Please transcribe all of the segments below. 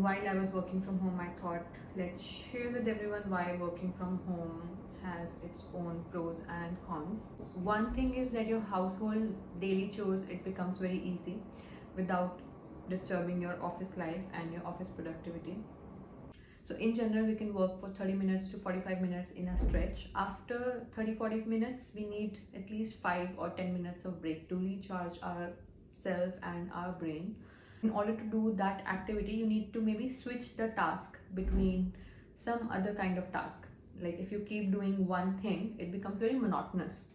while I was working from home, I thought let's share with everyone why working from home has its own pros and cons. One thing is that your household daily chores, it becomes very easy without disturbing your office life and your office productivity. So in general, we can work for 30 minutes to 45 minutes in a stretch. After 30-40 minutes, we need at least 5 or 10 minutes of break to recharge ourselves and our brain. In order to do that activity, you need to maybe switch the task between some other kind of task. Like if you keep doing one thing, it becomes very monotonous.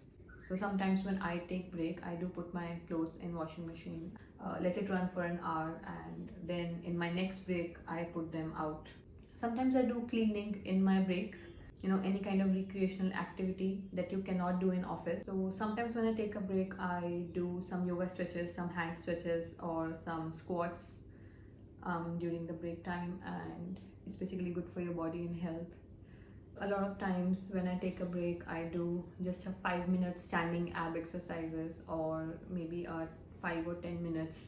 So sometimes when I take break, I do put my clothes in washing machine, let it run for an hour, and then in my next break, I put them out. Sometimes I do cleaning in my breaks, any kind of recreational activity that you cannot do in office. So sometimes when I take a break, I do some yoga stretches, some hand stretches, or some squats during the break time, and it's basically good for your body and health. A lot of times when I take a break, I do just a 5 minute standing ab exercises, or maybe a 5 or 10 minutes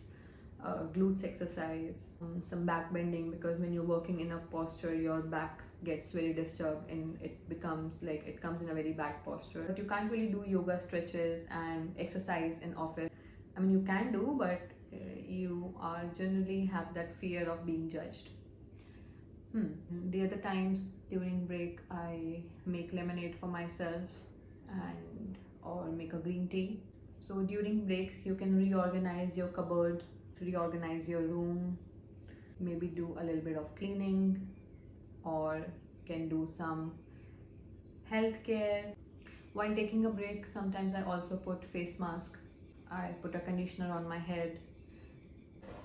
glutes exercise, some back bending, because when you're working in a posture, your back gets very disturbed and it becomes like it comes in a very bad posture. But you can't really do yoga stretches and exercise in office. I mean, you can do, but you are generally have that fear of being judged. The other times during break, I make lemonade for myself and or make a green tea. So during breaks, you can reorganize your cupboard, reorganize your room, maybe do a little bit of cleaning, or can do some healthcare. While taking a break, sometimes I also put face mask. I put a conditioner on my head.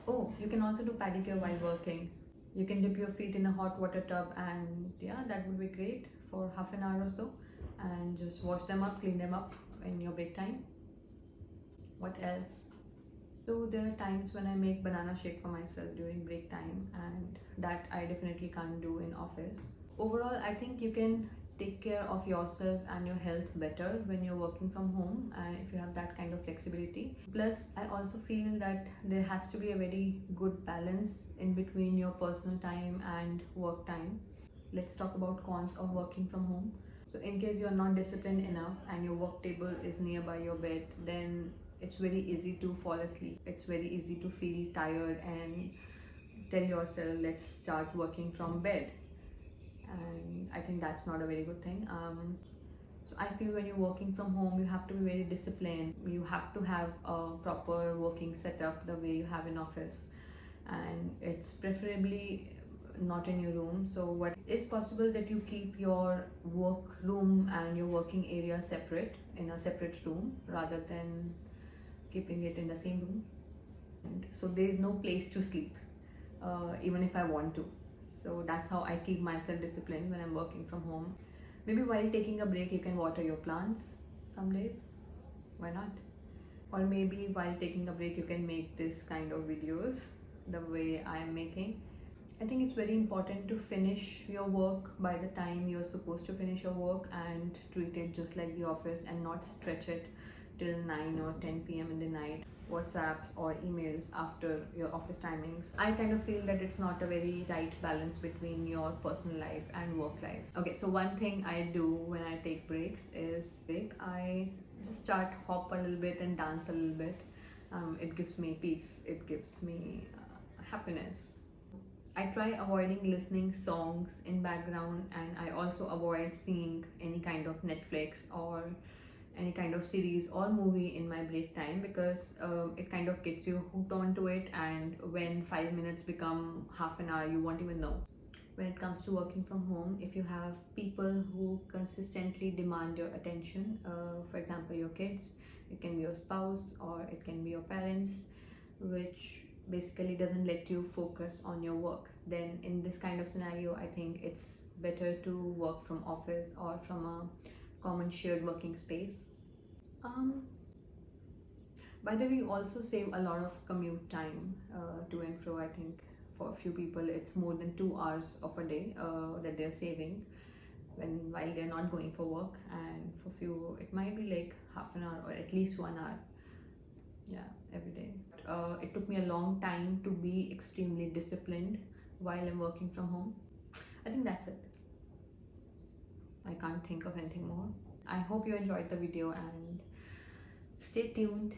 Oh, you can also do pedicure while working. You can dip your feet in a hot water tub, and yeah, that would be great for half an hour or so, and just wash them up, clean them up in your break time. What else? So there are times when I make banana shake for myself during break time, and that I definitely can't do in office. Overall, I think you can take care of yourself and your health better when you're working from home, and if you have that kind of flexibility. Plus, I also feel that there has to be a very good balance in between your personal time and work time. Let's talk about cons of working from home. So in case you're not disciplined enough and your work table is nearby your bed, then it's very easy to fall asleep. It's very easy to feel tired and tell yourself, let's start working from bed. And I think that's not a very good thing. So I feel when you're working from home, you have to be very disciplined. You have to have a proper working setup the way you have in office, and it's preferably not in your room. So what is possible that you keep your work room and your working area separate in a separate room rather than keeping it in the same room. And so there is no place to sleep, even if I want to. So that's how I keep myself disciplined when I'm working from home. Maybe while taking a break, you can water your plants some days. Why not? Or maybe while taking a break, you can make this kind of videos the way I am making. I think it's very important to finish your work by the time you're supposed to finish your work, and treat it just like the office and not stretch it till 9 or 10 p.m. in the night. WhatsApps or emails after your office timings. I kind of feel that it's not a very right balance between your personal life and work life. Okay, so one thing I do when I take breaks is I just start hop a little bit and dance a little bit. It gives me peace. It gives me happiness. I try avoiding listening songs in background, and I also avoid seeing any kind of Netflix or any kind of series or movie in my break time, because it kind of gets you hooked onto it, and when 5 minutes become half an hour, you won't even know. When it comes to working from home, if you have people who consistently demand your attention, for example your kids, it can be your spouse or it can be your parents, which basically doesn't let you focus on your work, then in this kind of scenario, I think it's better to work from office or from a common shared working space. By the way, you also save a lot of commute time to and fro. I think for a few people, it's more than 2 hours of a day that they're saving while they're not going for work, and for few it might be like half an hour or at least 1 hour. Yeah, every day. It took me a long time to be extremely disciplined while I'm working from home. I think that's it. I can't think of anything more. I hope you enjoyed the video and stay tuned.